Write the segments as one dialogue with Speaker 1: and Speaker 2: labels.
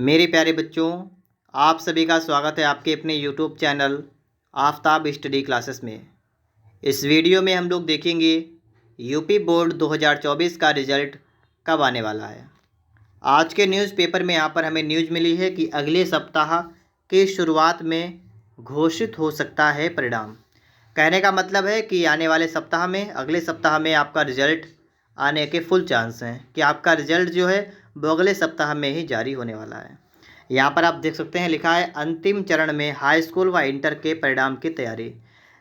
Speaker 1: मेरे प्यारे बच्चों, आप सभी का स्वागत है आपके अपने YouTube channel Aftab study classes में। इस वीडियो में हम लोग देखेंगे यूपी बोर्ड 2024 का रिज़ल्ट कब आने वाला है। आज के न्यूज़पेपर में यहाँ पर हमें न्यूज़ मिली है कि अगले सप्ताह की शुरुआत में घोषित हो सकता है परिणाम। कहने का मतलब है कि आने वाले सप्ताह में, अगले सप्ताह में आपका रिज़ल्ट आने के फुल चांस हैं कि आपका रिज़ल्ट जो है वो अगले सप्ताह में ही जारी होने वाला है। यहाँ पर आप देख सकते हैं लिखा है अंतिम चरण में हाई स्कूल व इंटर के परिणाम की तैयारी।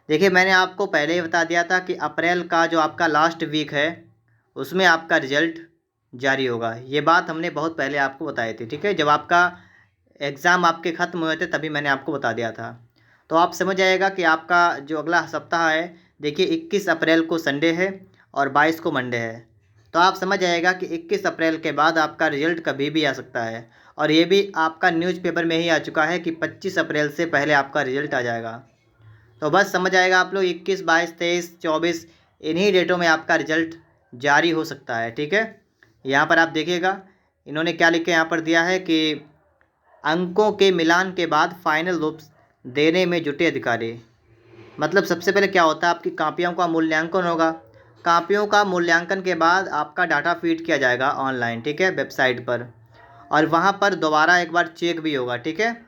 Speaker 1: देखिए, मैंने आपको पहले ही बता दिया था कि अप्रैल का जो आपका लास्ट वीक है उसमें आपका रिज़ल्ट जारी होगा। ये बात हमने बहुत पहले आपको बताई थी, ठीक है। जब आपका एग्ज़ाम आपके ख़त्म हुए थे तभी मैंने आपको बता दिया था। तो आप समझ जाएगा कि आपका जो अगला सप्ताह है, देखिए 21 अप्रैल को संडे है और 22 को मंडे है। तो आप समझ जाएगा कि 21 अप्रैल के बाद आपका रिज़ल्ट कभी भी आ सकता है। और ये भी आपका न्यूज़पेपर में ही आ चुका है कि 25 अप्रैल से पहले आपका रिज़ल्ट आ जाएगा। तो बस समझ आएगा आप लोग 21, 22, 23, 24 इन्हीं डेटों में आपका रिज़ल्ट जारी हो सकता है, ठीक है। यहाँ पर आप देखिएगा इन्होंने क्या लिख के यहाँ पर दिया है कि अंकों के मिलान के बाद फाइनल रूप देने में जुटे अधिकारी। मतलब सबसे पहले क्या होता है, आपकी कापियों का मूल्यांकन होगा। कापियों का मूल्यांकन के बाद आपका डाटा फीड किया जाएगा ऑनलाइन, ठीक है, वेबसाइट पर। और वहाँ पर दोबारा एक बार चेक भी होगा, ठीक है।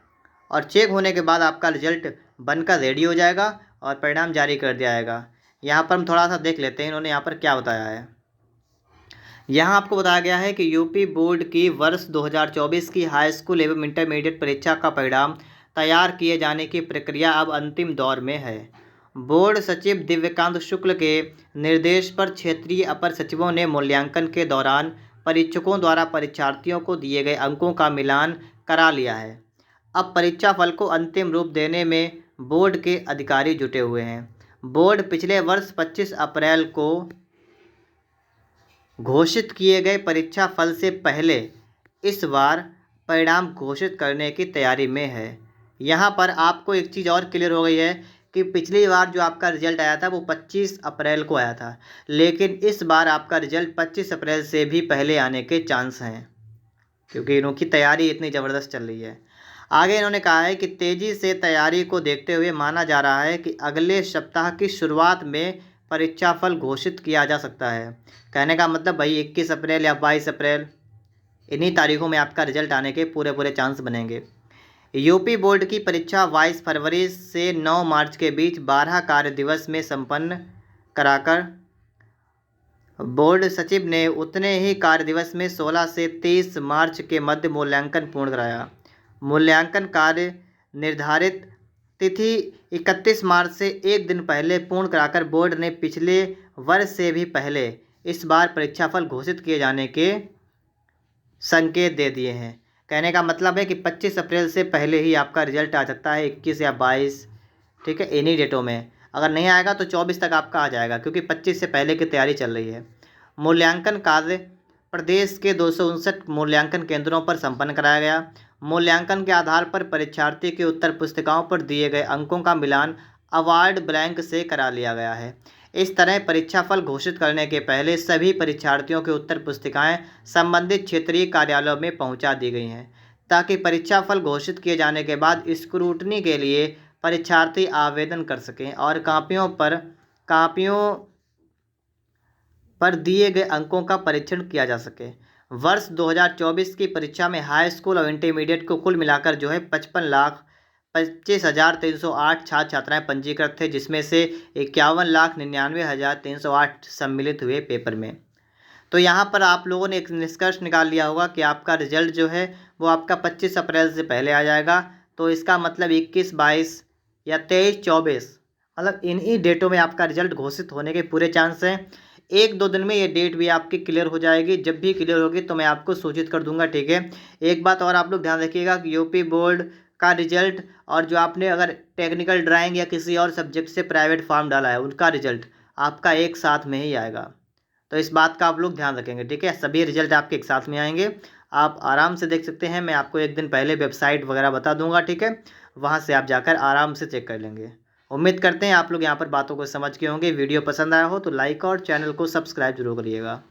Speaker 1: और चेक होने के बाद आपका रिजल्ट बनकर रेडी हो जाएगा और परिणाम जारी कर दिया जाएगा। यहाँ पर हम थोड़ा सा देख लेते हैं इन्होंने यहाँ पर क्या बताया है। यहाँ आपको बताया गया है कि यूपी बोर्ड की वर्ष 2024 की हाई स्कूल एवं इंटरमीडिएट परीक्षा का परिणाम तैयार किए जाने की प्रक्रिया अब अंतिम दौर में है। बोर्ड सचिव दिव्यकांत शुक्ल के निर्देश पर क्षेत्रीय अपर सचिवों ने मूल्यांकन के दौरान परीक्षकों द्वारा परीक्षार्थियों को दिए गए अंकों का मिलान करा लिया है। अब परीक्षा फल को अंतिम रूप देने में बोर्ड के अधिकारी जुटे हुए हैं। बोर्ड पिछले वर्ष 25 अप्रैल को घोषित किए गए परीक्षा फल से पहले इस बार परिणाम घोषित करने की तैयारी में है। यहाँ पर आपको एक चीज़ और क्लियर हो गई है कि पिछली बार जो आपका रिजल्ट आया था वो 25 अप्रैल को आया था, लेकिन इस बार आपका रिजल्ट 25 अप्रैल से भी पहले आने के चांस हैं, क्योंकि इनकी तैयारी इतनी ज़बरदस्त चल रही है। आगे इन्होंने कहा है कि तेज़ी से तैयारी को देखते हुए माना जा रहा है कि अगले सप्ताह की शुरुआत में परीक्षा फल घोषित किया जा सकता है। कहने का मतलब भाई 21 अप्रैल या 22 अप्रैल इन्हीं तारीखों में आपका रिजल्ट आने के पूरे चांस बनेंगे। यूपी बोर्ड की परीक्षा 22 फरवरी से 9 मार्च के बीच 12 कार्य दिवस में संपन्न कराकर बोर्ड सचिव ने उतने ही कार्य दिवस में 16 से 30 मार्च के मध्य मूल्यांकन पूर्ण कराया। मूल्यांकन कार्य निर्धारित तिथि 31 मार्च से एक दिन पहले पूर्ण कराकर बोर्ड ने पिछले वर्ष से भी पहले इस बार परीक्षाफल घोषित किए जाने के संकेत दे दिए हैं। कहने का मतलब है कि 25 अप्रैल से पहले ही आपका रिजल्ट आ सकता है, 21 या 22, ठीक है, इन्हीं डेटों में। अगर नहीं आएगा तो 24 तक आपका आ जाएगा, क्योंकि 25 से पहले की तैयारी चल रही है। मूल्यांकन कार्य प्रदेश के 259 मूल्यांकन केंद्रों पर संपन्न कराया गया। मूल्यांकन के आधार पर परीक्षार्थी की उत्तर पुस्तिकाओं पर दिए गए अंकों का मिलान अवार्ड ब्लैंक से करा लिया गया है। इस तरह परीक्षा फल घोषित करने के पहले सभी परीक्षार्थियों की उत्तर पुस्तिकाएं संबंधित क्षेत्रीय कार्यालयों में पहुंचा दी गई हैं, ताकि परीक्षा फल घोषित किए जाने के बाद स्क्रूटनी के लिए परीक्षार्थी आवेदन कर सकें और कापियों पर दिए गए अंकों का परीक्षण किया जा सके। वर्ष 2024 की परीक्षा में हाई स्कूल और इंटरमीडिएट को कुल मिलाकर जो है 55,25,308 छात्र छात्राएँ पंजीकृत थे, जिसमें से 51,99,308 सम्मिलित हुए पेपर में। तो यहाँ पर आप लोगों ने एक निष्कर्ष निकाल लिया होगा कि आपका रिजल्ट जो है वो आपका 25 अप्रैल से पहले आ जाएगा। तो इसका मतलब 21, 22 या 23, 24 मतलब इन्हीं डेटों में आपका रिजल्ट घोषित होने के पूरे चांस हैं। 1-2 दिन में ये डेट भी आपकी क्लियर हो जाएगी। जब भी क्लियर होगी तो मैं आपको सूचित कर दूंगा, ठीक है। एक बात और आप लोग ध्यान रखिएगा कि यूपी बोर्ड का रिजल्ट और जो आपने अगर टेक्निकल ड्राइंग या किसी और सब्जेक्ट से प्राइवेट फॉर्म डाला है उनका रिजल्ट आपका एक साथ में ही आएगा। तो इस बात का आप लोग ध्यान रखेंगे, ठीक है। सभी रिजल्ट आपके एक साथ में आएंगे, आप आराम से देख सकते हैं। मैं आपको एक दिन पहले वेबसाइट वगैरह बता दूंगा, ठीक है। वहाँ से आप जाकर आराम से चेक कर लेंगे। उम्मीद करते हैं आप लोग यहाँ पर बातों को समझ के होंगे। वीडियो पसंद आया हो तो लाइक और चैनल को सब्सक्राइब जरूर करिएगा।